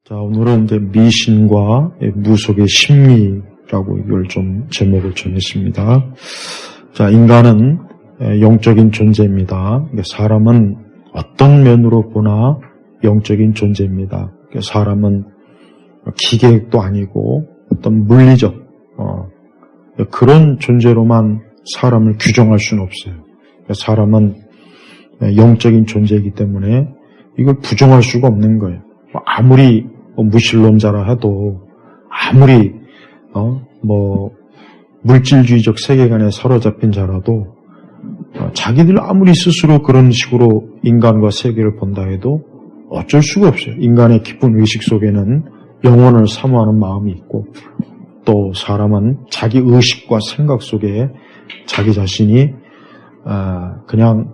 자, 오늘은 이제 미신과 무속의 심리라고 이걸 좀 제목을 정했습니다. 자, 인간은 영적인 존재입니다. 사람은 어떤 면으로 보나 영적인 존재입니다. 사람은 기계도 아니고 어떤 물리적 그런 존재로만 사람을 규정할 수는 없어요. 사람은 영적인 존재이기 때문에 이걸 부정할 수가 없는 거예요. 아무리 무신론자라 해도 아무리 물질주의적 세계관에 사로잡힌 자라도 자기들 아무리 스스로 그런 식으로 인간과 세계를 본다 해도 어쩔 수가 없어요. 인간의 깊은 의식 속에는 영혼을 사모하는 마음이 있고 또 사람은 자기 의식과 생각 속에 자기 자신이 그냥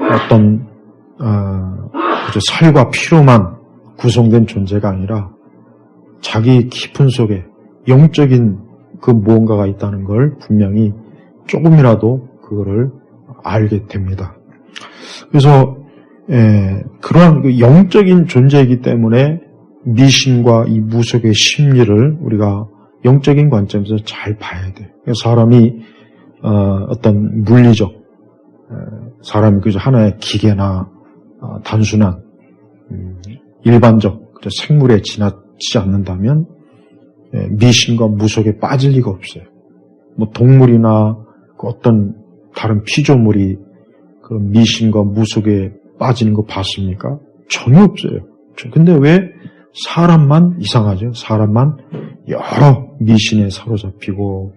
어떤 살과 피로만 구성된 존재가 아니라 자기 깊은 속에 영적인 그 무언가가 있다는 걸 분명히 조금이라도 그거를 알게 됩니다. 그래서 그러한 그 영적인 존재이기 때문에 미신과 이 무속의 심리를 우리가 영적인 관점에서 잘 봐야 돼요. 사람이 어떤 물리적 사람이 그저 하나의 기계나 단순한 일반적 생물에 지나치지 않는다면 미신과 무속에 빠질 리가 없어요. 동물이나 어떤 다른 피조물이 그런 미신과 무속에 빠지는 거 봤습니까? 전혀 없어요. 근데 왜 사람만 이상하죠? 사람만 여러 미신에 사로잡히고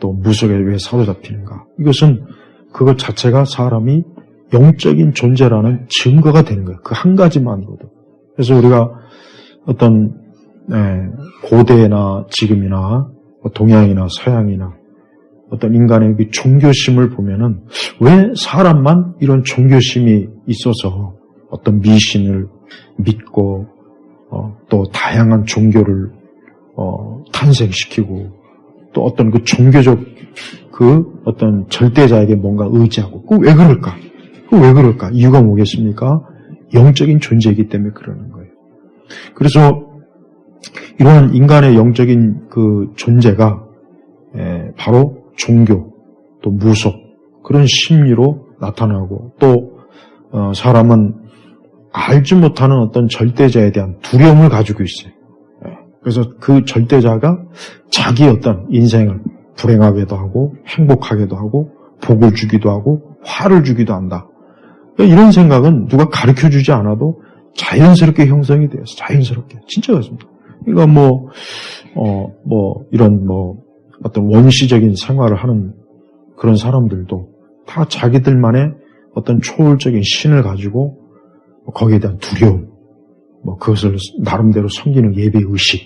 또 무속에 왜 사로잡히는가? 이것은 그것 자체가 사람이 영적인 존재라는 증거가 되는 거예요. 그 한 가지만으로도. 그래서 우리가 어떤 고대나 지금이나 동양이나 서양이나 어떤 인간의 그 종교심을 보면은 왜 사람만 이런 종교심이 있어서 어떤 미신을 믿고 또 다양한 종교를 탄생시키고 또 어떤 그 종교적 그 어떤 절대자에게 뭔가 의지하고 그 왜 그럴까? 그 왜 그럴까? 이유가 뭐겠습니까? 영적인 존재이기 때문에 그러는 거예요. 그래서 이러한 인간의 영적인 그 존재가 바로 종교, 또 무속 그런 심리로 나타나고 또 사람은 알지 못하는 어떤 절대자에 대한 두려움을 가지고 있어요. 그래서 그 절대자가 자기의 어떤 인생을 불행하게도 하고 행복하게도 하고 복을 주기도 하고 화를 주기도 한다. 이런 생각은 누가 가르쳐주지 않아도 자연스럽게 형성이 돼요. 자연스럽게. 진짜 그렇습니다. 그러니까 이런 어떤 원시적인 생활을 하는 그런 사람들도 다 자기들만의 어떤 초월적인 신을 가지고 거기에 대한 두려움, 그것을 나름대로 섬기는 예배의식,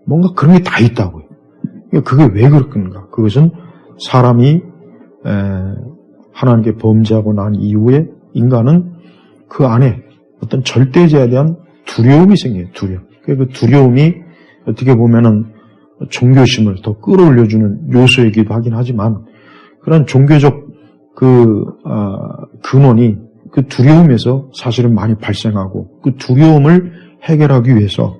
뭔가 그런 게 다 있다고요. 그게 왜 그렇겠는가? 그것은 사람이 하나님께 범죄하고 난 이후에 인간은 그 안에 어떤 절대자에 대한 두려움이 생겨요. 두려움. 그 두려움이 어떻게 보면은 종교심을 더 끌어올려주는 요소이기도 하긴 하지만 그런 종교적 근원이 그 두려움에서 사실은 많이 발생하고 그 두려움을 해결하기 위해서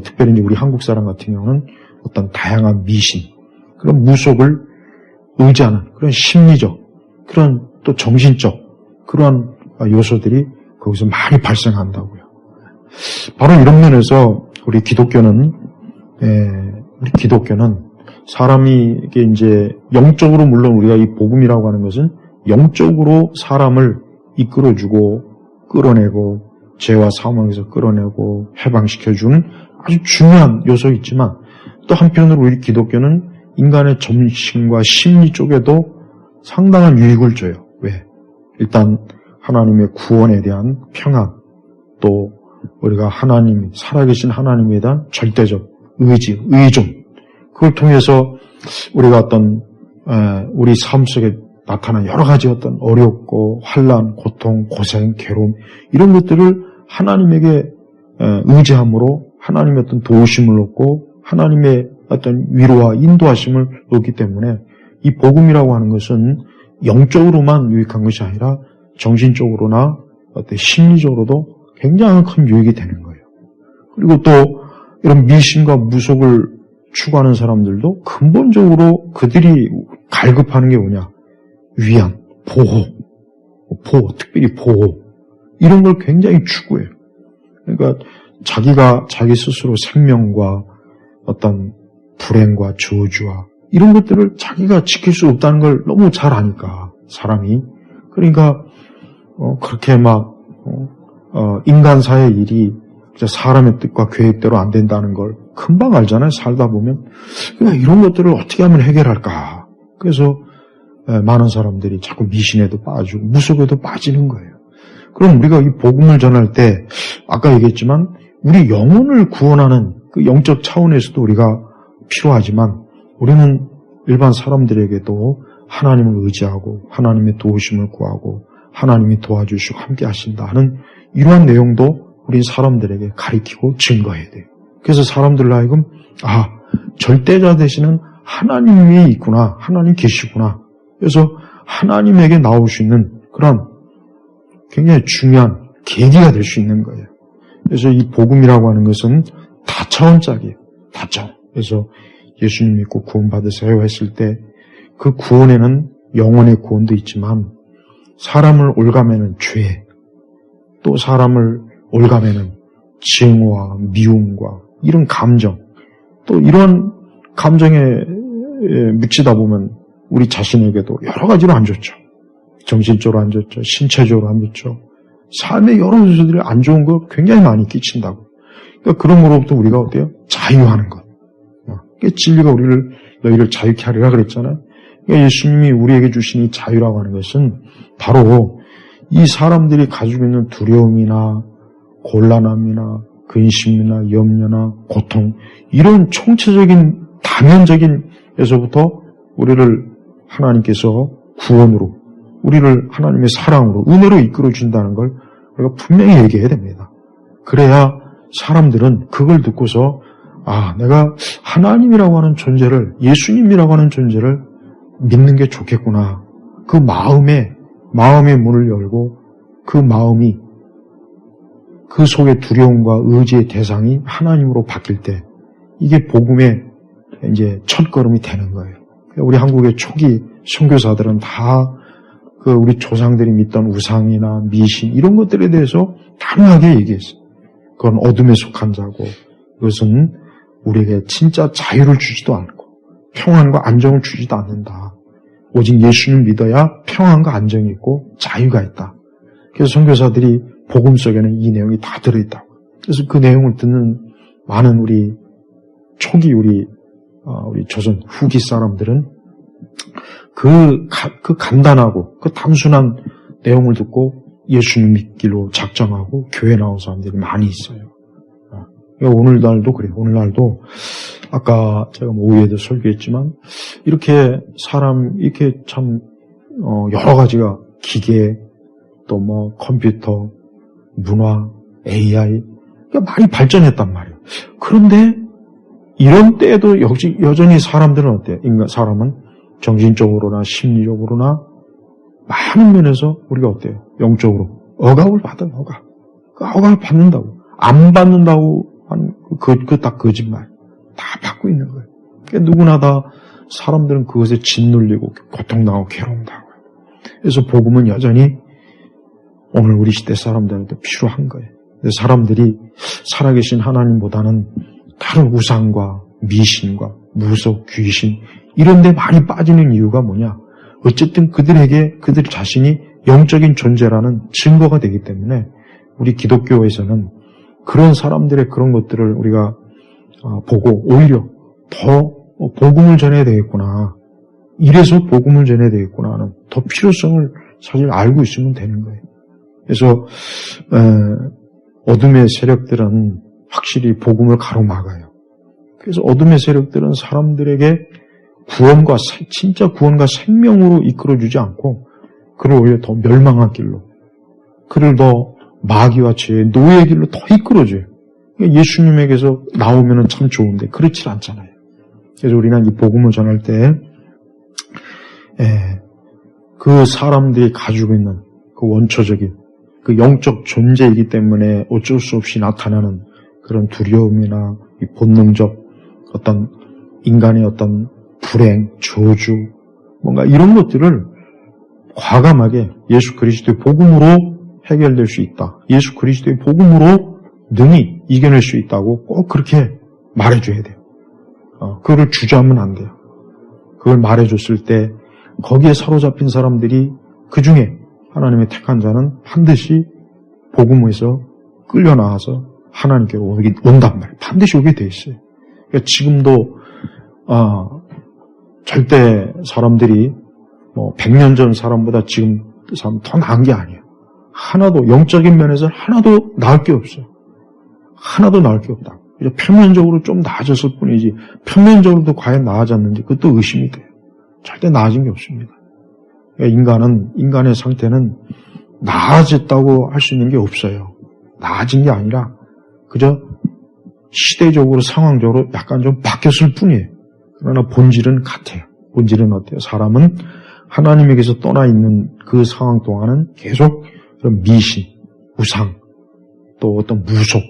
특별히 우리 한국 사람 같은 경우는 어떤 다양한 미신, 그런 무속을 의지하는 그런 심리적, 그런 또 정신적 그러한 요소들이 거기서 많이 발생한다고요. 바로 이런 면에서 우리 기독교는 사람이 이제 영적으로 물론 우리가 이 복음이라고 하는 것은 영적으로 사람을 이끌어주고 끌어내고 죄와 사망에서 끌어내고 해방시켜주는 아주 중요한 요소있지만 또 한편으로 우리 기독교는 인간의 정신과 심리 쪽에도 상당한 유익을 줘요. 왜? 일단 하나님의 구원에 대한 평안, 또 우리가 살아계신 하나님에 대한 절대적 의지, 의존, 그걸 통해서 우리가 어떤 우리 삶 속에 나타난 여러 가지 어떤 어렵고 환난, 고통, 고생, 괴로움 이런 것들을 하나님에게 의지함으로 하나님의 어떤 도우심을 얻고 하나님의 어떤 위로와 인도하심을 얻기 때문에 이 복음이라고 하는 것은 영적으로만 유익한 것이 아니라 정신적으로나 어떤 심리적으로도 굉장히 큰 유익이 되는 거예요. 그리고 또 이런 미신과 무속을 추구하는 사람들도 근본적으로 그들이 갈급하는 게 뭐냐? 위안, 보호, 특별히 보호. 이런 걸 굉장히 추구해요. 그러니까 자기가 자기 스스로 생명과 어떤 불행과 저주와 이런 것들을 자기가 지킬 수 없다는 걸 너무 잘 아니까, 사람이. 그러니까 그렇게 막 인간사의 일이 사람의 뜻과 계획대로 안 된다는 걸 금방 알잖아요. 살다 보면. 그러니까 이런 것들을 어떻게 하면 해결할까. 그래서 많은 사람들이 자꾸 미신에도 빠지고 무속에도 빠지는 거예요. 그럼 우리가 이 복음을 전할 때 아까 얘기했지만 우리 영혼을 구원하는 그 영적 차원에서도 우리가 필요하지만 우리는 일반 사람들에게도 하나님을 의지하고 하나님의 도우심을 구하고 하나님이 도와주시고 함께 하신다 하는 이러한 내용도 우린 사람들에게 가르치고 증거해야 돼요. 그래서 사람들로 하여금 절대자 되시는 하나님이 있구나. 하나님 계시구나. 그래서 하나님에게 나올 수 있는 그런 굉장히 중요한 계기가 될 수 있는 거예요. 그래서 이 복음이라고 하는 것은 다차원적이에요. 다차원. 그래서 예수님 믿고 구원받으세요 했을 때 그 구원에는 영혼의 구원도 있지만 사람을 올가매는 죄, 또 사람을 올가매는 증오와 미움과 이런 감정, 또 이런 감정에 묻히다 보면 우리 자신에게도 여러 가지로 안 좋죠. 정신적으로 안 좋죠. 신체적으로 안 좋죠. 삶의 여러 요소들이 안 좋은 거 굉장히 많이 끼친다고. 그러니까 그런 거로부터 우리가 어때요? 자유하는 것. 그러니까 진리가 너희를 자유케 하리라 그랬잖아요. 그러니까 예수님이 우리에게 주신 이 자유라고 하는 것은 바로 이 사람들이 가지고 있는 두려움이나 곤란함이나 근심이나 염려나 고통, 이런 총체적인 다면적인 에서부터 우리를 하나님께서 구원으로, 우리를 하나님의 사랑으로, 은혜로 이끌어 준다는 걸 우리가 분명히 얘기해야 됩니다. 그래야 사람들은 그걸 듣고서 내가 하나님이라고 하는 존재를, 예수님이라고 하는 존재를 믿는 게 좋겠구나. 그 마음의 문을 열고 그 마음이, 그 속의 두려움과 의지의 대상이 하나님으로 바뀔 때 이게 복음의 이제 첫걸음이 되는 거예요. 우리 한국의 초기 선교사들은 다 우리 조상들이 믿던 우상이나 미신 이런 것들에 대해서 단호하게 얘기했어요. 그건 어둠에 속한 자고 그것은 우리에게 진짜 자유를 주지도 않고 평안과 안정을 주지도 않는다. 오직 예수님 믿어야 평안과 안정이 있고 자유가 있다. 그래서 선교사들이 복음 속에는 이 내용이 다 들어있다고. 그래서 그 내용을 듣는 많은 우리 초기 우리 조선 후기 사람들은 그 간단하고 그 단순한 내용을 듣고 예수님 믿기로 작정하고 교회 나온 사람들이 많이 있어요. 오늘날도 그래요. 오늘날도 아까 제가 오후에도 설교했지만 이렇게 이렇게 참 여러 가지가 기계 또 컴퓨터 문화 AI 많이 발전했단 말이에요. 그런데 이런 때에도 여전히 사람들은 어때요? 사람은 정신적으로나 심리적으로나 많은 면에서 우리가 어때요? 영적으로 억압을 받은 억압을 받는다고. 안 받는다고 하는 딱 거짓말. 다 받고 있는 거예요. 그러니까 누구나 다 사람들은 그것에 짓눌리고 고통당하고 괴로움당하고. 그래서 복음은 여전히 오늘 우리 시대 사람들한테 필요한 거예요. 사람들이 살아계신 하나님보다는 다른 우상과 미신과 무속, 귀신 이런 데 많이 빠지는 이유가 뭐냐? 어쨌든 그들 자신이 영적인 존재라는 증거가 되기 때문에 우리 기독교에서는 그런 사람들의 그런 것들을 우리가 보고 오히려 더 복음을 전해야 되겠구나. 이래서 복음을 전해야 되겠구나 하는 더 필요성을 사실 알고 있으면 되는 거예요. 그래서 어둠의 세력들은 확실히 복음을 가로막아요. 그래서 어둠의 세력들은 사람들에게 진짜 구원과 생명으로 이끌어주지 않고 그를 오히려 더 멸망한 길로, 그를 더 마귀와 죄의 노예의 길로 더 이끌어줘요. 예수님에게서 나오면 참 좋은데 그렇지 않잖아요. 그래서 우리는 이 복음을 전할 때 그 사람들이 가지고 있는 그 원초적인 그 영적 존재이기 때문에 어쩔 수 없이 나타나는 그런 두려움이나 이 본능적 어떤 인간의 어떤 불행, 저주, 뭔가 이런 것들을 과감하게 예수 그리스도의 복음으로 해결될 수 있다. 예수 그리스도의 복음으로 능히 이겨낼 수 있다고 꼭 그렇게 말해줘야 돼요. 그걸 주저하면 안 돼요. 그걸 말해줬을 때 거기에 사로잡힌 사람들이 그 중에 하나님의 택한 자는 반드시 복음에서 끌려나와서 하나님께로 온단 말이에요. 반드시 오게 돼 있어요. 그러니까 지금도 절대 사람들이 100년 전 사람보다 지금 사람 더 나은 게 아니에요. 하나도 영적인 면에서 하나도 나을 게 없어요. 하나도 나을 게 없다. 표면적으로 좀 나아졌을 뿐이지 표면적으로도 과연 나아졌는지 그것도 의심이 돼요. 절대 나아진 게 없습니다. 인간의 상태는 나아졌다고 할 수 있는 게 없어요. 나아진 게 아니라 그저 시대적으로 상황적으로 약간 좀 바뀌었을 뿐이에요. 그러나 본질은 같아요. 본질은 어때요? 사람은 하나님에게서 떠나 있는 그 상황 동안은 계속 그런 미신, 우상, 또 어떤 무속,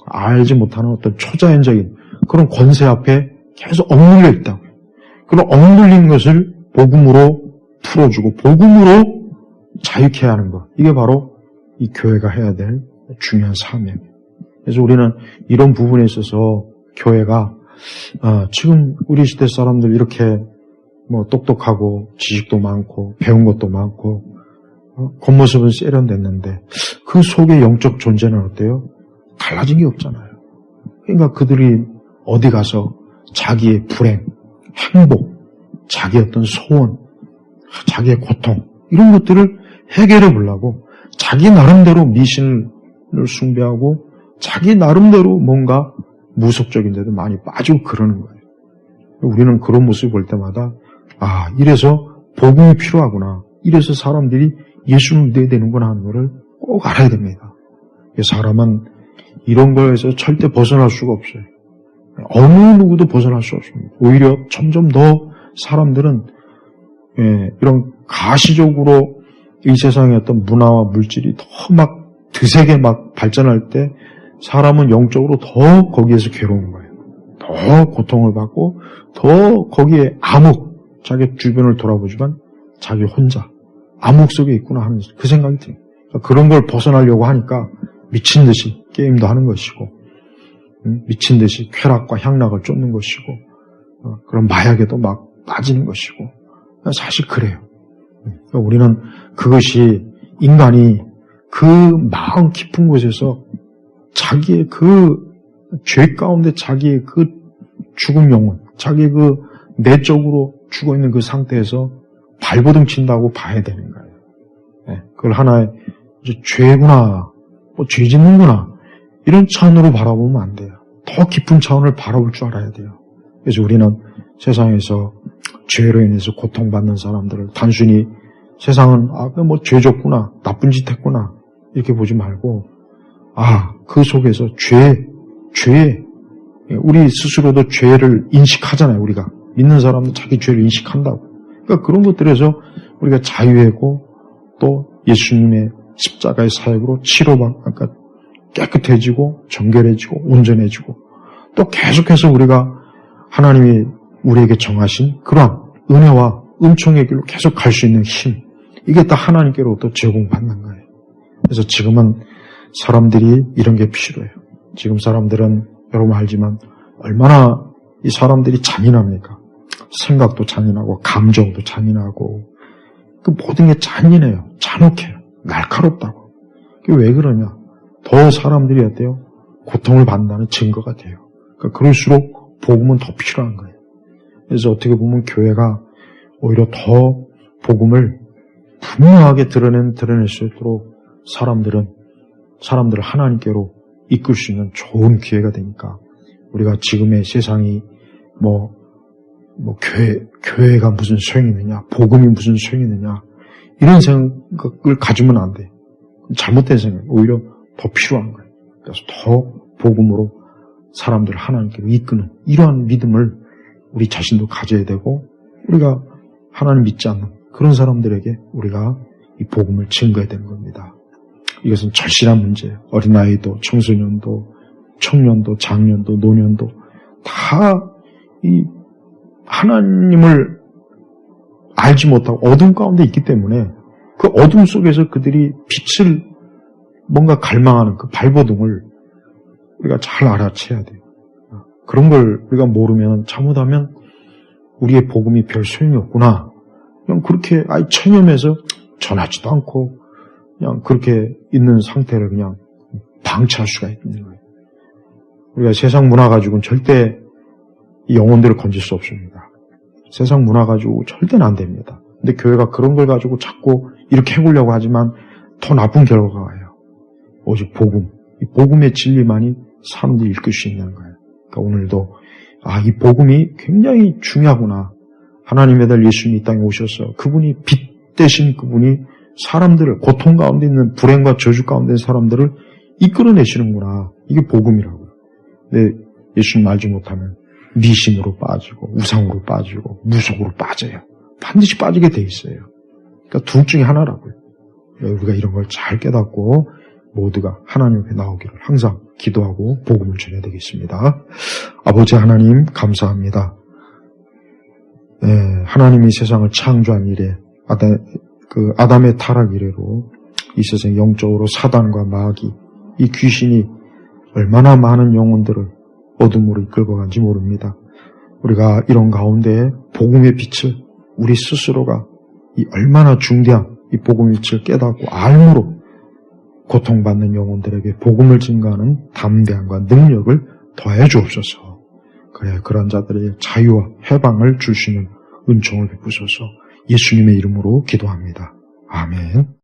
알지 못하는 어떤 초자연적인 그런 권세 앞에 계속 억눌려 있다고요. 그런 억눌린 것을 복음으로 풀어주고 복음으로 자유케 하는 것. 이게 바로 이 교회가 해야 될 중요한 사명이에요. 그래서 우리는 이런 부분에 있어서 교회가 지금 우리 시대 사람들 이렇게 똑똑하고 지식도 많고 배운 것도 많고 겉모습은 세련됐는데 그 속에 영적 존재는 어때요? 달라진 게 없잖아요. 그러니까 그들이 어디 가서 자기의 불행, 행복, 자기의 어떤 소원, 자기의 고통 이런 것들을 해결해 보려고 자기 나름대로 미신을 숭배하고 자기 나름대로 뭔가 무속적인데도 많이 빠지고 그러는 거예요. 우리는 그런 모습을 볼 때마다 이래서 복음이 필요하구나. 이래서 사람들이 예수를 믿어야 되는구나 하는 것을 꼭 알아야 됩니다. 사람은 이런 거에서 절대 벗어날 수가 없어요. 어느 누구도 벗어날 수 없습니다. 오히려 점점 더 사람들은 이런 가시적으로 이 세상의 어떤 문화와 물질이 더 막 드세게 막 발전할 때 사람은 영적으로 더 거기에서 괴로운 거예요. 더 고통을 받고 더 거기에 자기 주변을 돌아보지만 자기 혼자 암흑 속에 있구나 하는 그 생각이 들어요. 그런 걸 벗어나려고 하니까 미친 듯이 게임도 하는 것이고 미친 듯이 쾌락과 향락을 쫓는 것이고 그런 마약에도 막 빠지는 것이고 사실 그래요. 우리는 그것이 인간이 그 마음 깊은 곳에서 자기의 그 죄 가운데 자기의 그 죽은 영혼, 자기의 그 내적으로 죽어있는 그 상태에서 발버둥 친다고 봐야 되는 거예요. 그걸 하나의 이제 죄구나, 죄 짓는구나 이런 차원으로 바라보면 안 돼요. 더 깊은 차원을 바라볼 줄 알아야 돼요. 그래서 우리는 세상에서 죄로 인해서 고통받는 사람들을 단순히 세상은 죄 졌구나, 나쁜 짓 했구나 이렇게 보지 말고 그 속에서 죄 우리 스스로도 죄를 인식하잖아요. 우리가 믿는 사람은 자기 죄를 인식한다고. 그러니까 그런 것들에서 우리가 자유하고 또 예수님의 십자가의 사역으로 치료받고 깨끗해지고 정결해지고 온전해지고 또 계속해서 우리가 하나님이 우리에게 정하신 그러한 은혜와 은총의 길로 계속 갈 수 있는 힘, 이게 다 하나님께로부터 제공받는 거예요. 그래서 지금은 사람들이 이런 게 필요해요. 지금 사람들은 여러분 알지만 얼마나 이 사람들이 잔인합니까? 생각도 잔인하고 감정도 잔인하고 그 모든 게 잔인해요. 잔혹해요. 날카롭다고. 그게 왜 그러냐? 더 사람들이 어때요? 고통을 받는다는 증거가 돼요. 그러니까 그럴수록 복음은 더 필요한 거예요. 그래서 어떻게 보면 교회가 오히려 더 복음을 분명하게 드러낼 수 있도록 사람들을 하나님께로 이끌 수 있는 좋은 기회가 되니까 우리가 지금의 세상이 교회가 무슨 소용이 있느냐, 복음이 무슨 소용이 있느냐 이런 생각을 가지면 안 돼. 잘못된 생각, 오히려 더 필요한 거예요. 그래서 더 복음으로 사람들을 하나님께로 이끄는 이러한 믿음을 우리 자신도 가져야 되고 우리가 하나님 믿지 않는 그런 사람들에게 우리가 이 복음을 증거해야 되는 겁니다. 이것은 절실한 문제예요. 어린아이도 청소년도 청년도, 장년도, 노년도 다 이 하나님을 알지 못하고 어둠 가운데 있기 때문에 그 어둠 속에서 그들이 빛을 뭔가 갈망하는 그 발버둥을 우리가 잘 알아채야 돼요. 그런 걸 우리가 모르면 잘못하면 우리의 복음이 별 소용이 없구나. 그냥 그렇게 체념해서 전하지도 않고 그냥 그렇게 있는 상태를 그냥 방치할 수가 있는 거예요. 우리가 세상 문화 가지고는 절대 이 영혼들을 건질 수 없습니다. 세상 문화 가지고 절대는 안 됩니다. 근데 교회가 그런 걸 가지고 자꾸 이렇게 해보려고 하지만 더 나쁜 결과가 와요. 오직 복음, 이 복음의 진리만이 사람들이 읽을 수 있는 거예요. 그러니까 오늘도 이 복음이 굉장히 중요하구나. 하나님의 아들 예수님이 이 땅에 오셔서 그분이 빛 대신 그분이 사람들을 고통 가운데 있는 불행과 저주 가운데 있는 사람들을 이끌어내시는구나. 이게 복음이라고요. 근데 예수님 알지 못하면 미신으로 빠지고 우상으로 빠지고 무속으로 빠져요. 반드시 빠지게 돼 있어요. 그러니까 둘 중에 하나라고요. 우리가 이런 걸 잘 깨닫고 모두가 하나님 앞에 나오기를 항상 기도하고 복음을 전해야 되겠습니다. 아버지 하나님 감사합니다. 하나님이 세상을 창조한 이래 아담의 타락 이래로 이 세상 영적으로 사단과 마귀 이 귀신이 얼마나 많은 영혼들을 어둠으로 이끌고 간지 모릅니다. 우리가 이런 가운데 복음의 빛을 우리 스스로가 이 얼마나 중대한 이 복음의 빛을 깨닫고 알므로 고통받는 영혼들에게 복음을 증거하는 담대함과 능력을 더해 주옵소서. 그래 그런 자들의 자유와 해방을 주시는 은총을 베푸소서. 예수님의 이름으로 기도합니다. 아멘.